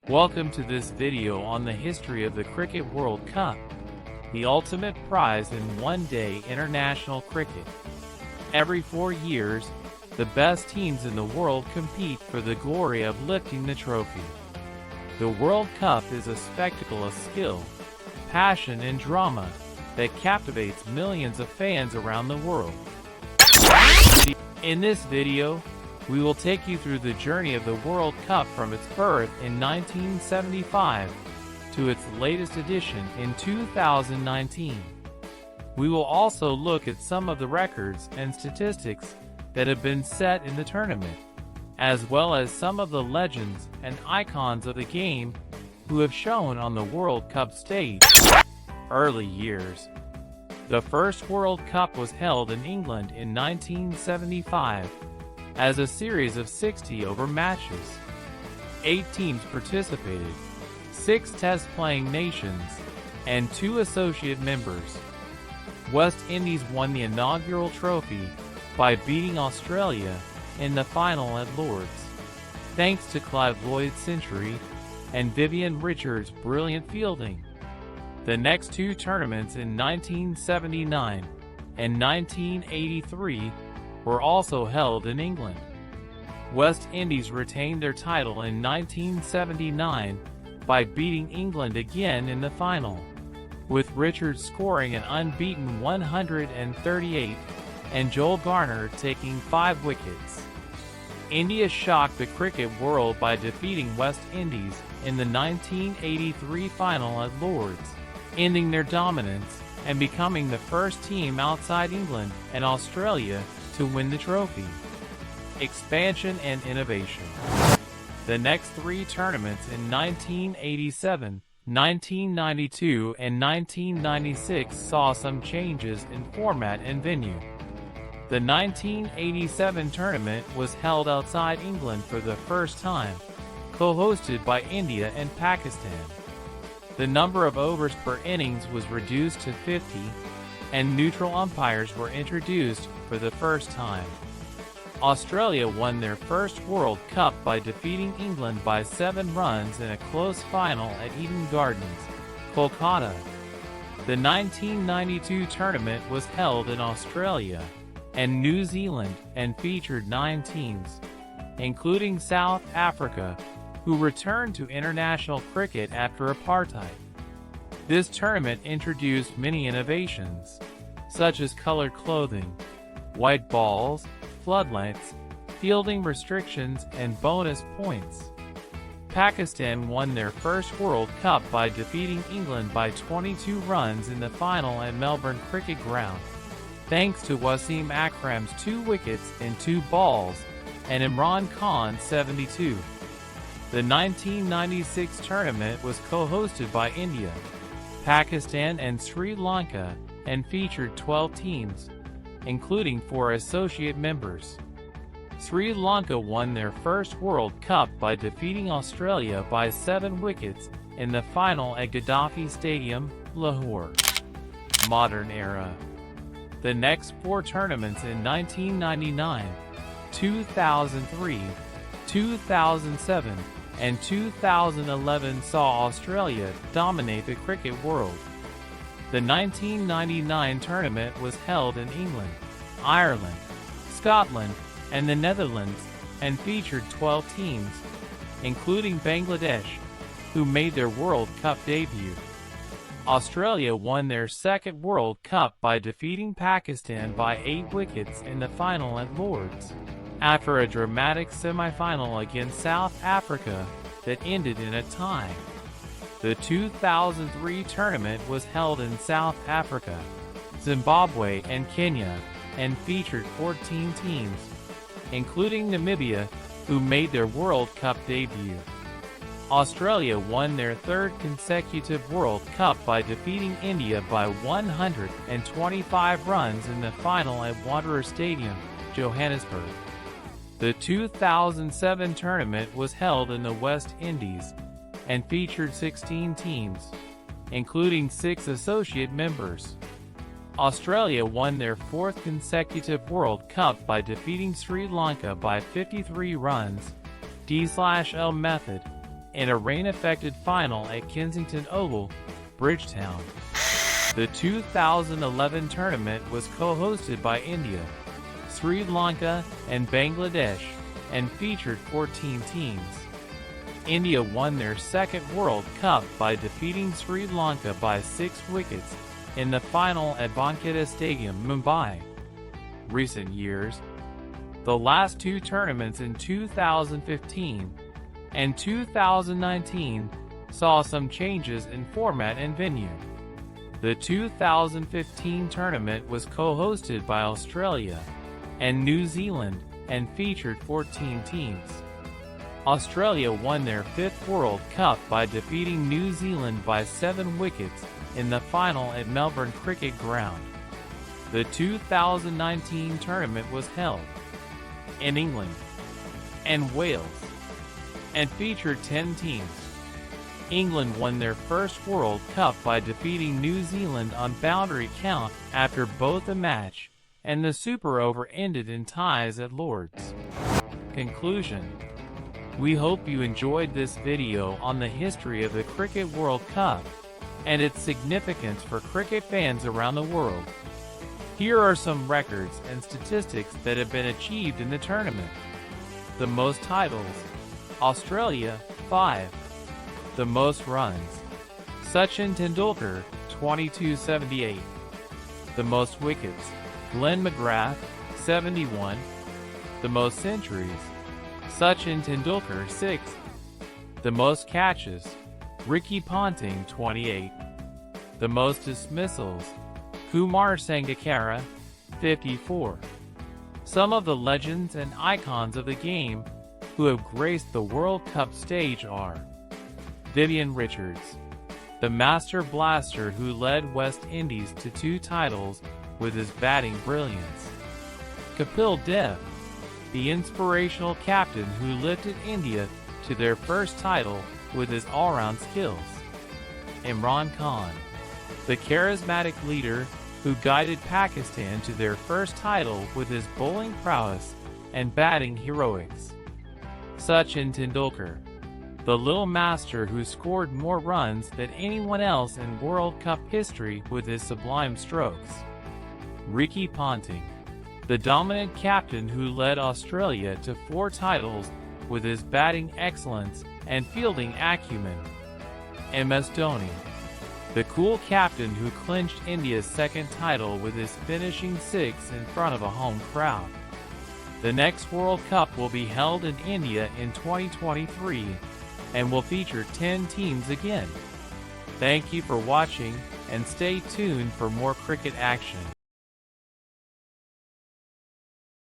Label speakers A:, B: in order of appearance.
A: Welcome to this video on the history of the Cricket World Cup, the ultimate prize in one-day international cricket. Every 4 years, the best teams in the world compete for the glory of lifting the trophy. The World Cup is a spectacle of skill, passion and drama that captivates millions of fans around the world. In this video, we will take you through the journey of the World Cup from its birth in 1975 to its latest edition in 2019. We will also look at some of the records and statistics that have been set in the tournament, as well as some of the legends and icons of the game who have shone on the World Cup stage. Early years. The first World Cup was held in England in 1975 as a series of 60-over matches. 8 teams participated, 6 test-playing nations, and 2 associate members. West Indies won the inaugural trophy by beating Australia in the final at Lord's, thanks to Clive Lloyd's century and Vivian Richards' brilliant fielding. The next 2 tournaments in 1979 and 1983 were also held in England. West Indies retained their title in 1979 by beating England again in the final, with Richards scoring an unbeaten 138 and Joel Garner taking 5 wickets. India shocked the cricket world by defeating West Indies in the 1983 final at Lord's, ending their dominance and becoming the first team outside England and Australia to win the trophy. Expansion and innovation. The next 3 tournaments in 1987, 1992, and 1996 saw some changes in format and venue. The 1987 tournament was held outside England for the first time, co-hosted by India and Pakistan. The number of overs per innings was reduced to 50, and neutral umpires were introduced for the first time. Australia won their first World Cup by defeating England by 7 runs in a close final at Eden Gardens, Kolkata. The 1992 tournament was held in Australia and New Zealand and featured 9 teams, including South Africa, who returned to international cricket after apartheid. This tournament introduced many innovations, such as colored clothing, white balls, floodlights, fielding restrictions, and bonus points. Pakistan won their first World Cup by defeating England by 22 runs in the final at Melbourne Cricket Ground, thanks to Wasim Akram's 2 wickets in 2 balls and Imran Khan's 72. The 1996 tournament was co-hosted by India, Pakistan, and Sri Lanka and featured 12 teams, including 4 associate members. Sri Lanka won their first World Cup by defeating Australia by 7 wickets in the final at Gaddafi Stadium, Lahore. Modern era. The next 4 tournaments in 1999, 2003, 2007, and 2011 saw Australia dominate the cricket world. The 1999 tournament was held in England, Ireland, Scotland, and the Netherlands and featured 12 teams, including Bangladesh, who made their World Cup debut. Australia won their second World Cup by defeating Pakistan by 8 wickets in the final at Lord's, after a dramatic semi-final against South Africa that ended in a tie. The 2003 tournament was held in South Africa, Zimbabwe, and Kenya, and featured 14 teams, including Namibia, who made their World Cup debut. Australia won their 3rd consecutive World Cup by defeating India by 125 runs in the final at Wanderers Stadium, Johannesburg. The 2007 tournament was held in the West Indies and featured 16 teams, including 6 associate members. Australia won their 4th consecutive World Cup by defeating Sri Lanka by 53 runs, D/L method, in a rain-affected final at Kensington Oval, Bridgetown. The 2011 tournament was co-hosted by India, Sri Lanka, and Bangladesh, and featured 14 teams. India won their second World Cup by defeating Sri Lanka by 6 wickets in the final at Wankhede Stadium, Mumbai. Recent years. The last 2 tournaments in 2015 and 2019 saw some changes in format and venue. The 2015 tournament was co-hosted by Australia and New Zealand and featured 14 teams. Australia won their 5th World Cup by defeating New Zealand by 7 wickets in the final at Melbourne Cricket Ground. The 2019 tournament was held in England and Wales and featured 10 teams. England won their first World Cup by defeating New Zealand on boundary count after both a match and the Super Over ended in ties at Lord's. Conclusion. We hope you enjoyed this video on the history of the Cricket World Cup and its significance for cricket fans around the world. Here are some records and statistics that have been achieved in the tournament. The most titles, Australia, 5. The most runs, Sachin Tendulkar, 2278. The most wickets, Glenn McGrath, 71. The most centuries, Sachin Tendulkar, 6. The most catches, Ricky Ponting, 28. The most dismissals, Kumar Sangakkara, 54. Some of the legends and icons of the game who have graced the World Cup stage are Vivian Richards, the master blaster who led West Indies to 2 titles with his batting brilliance. Kapil Dev, the inspirational captain who lifted India to their first title with his all-round skills. Imran Khan, the charismatic leader who guided Pakistan to their first title with his bowling prowess and batting heroics. Sachin Tendulkar, the little master who scored more runs than anyone else in World Cup history with his sublime strokes. Ricky Ponting, the dominant captain who led Australia to 4 titles with his batting excellence and fielding acumen. MS Dhoni, the cool captain who clinched India's second title with his finishing 6 in front of a home crowd. The next World Cup will be held in India in 2023 and will feature 10 teams again. Thank you for watching and stay tuned for more cricket action.